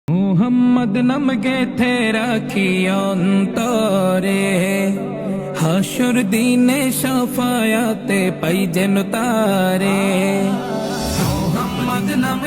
মুহাম্মদ নাম গেথে রাখি অন্তরে, হাসুর দিনে সাফায়াতে পাই যেন তারে। মুহাম্মদ নাম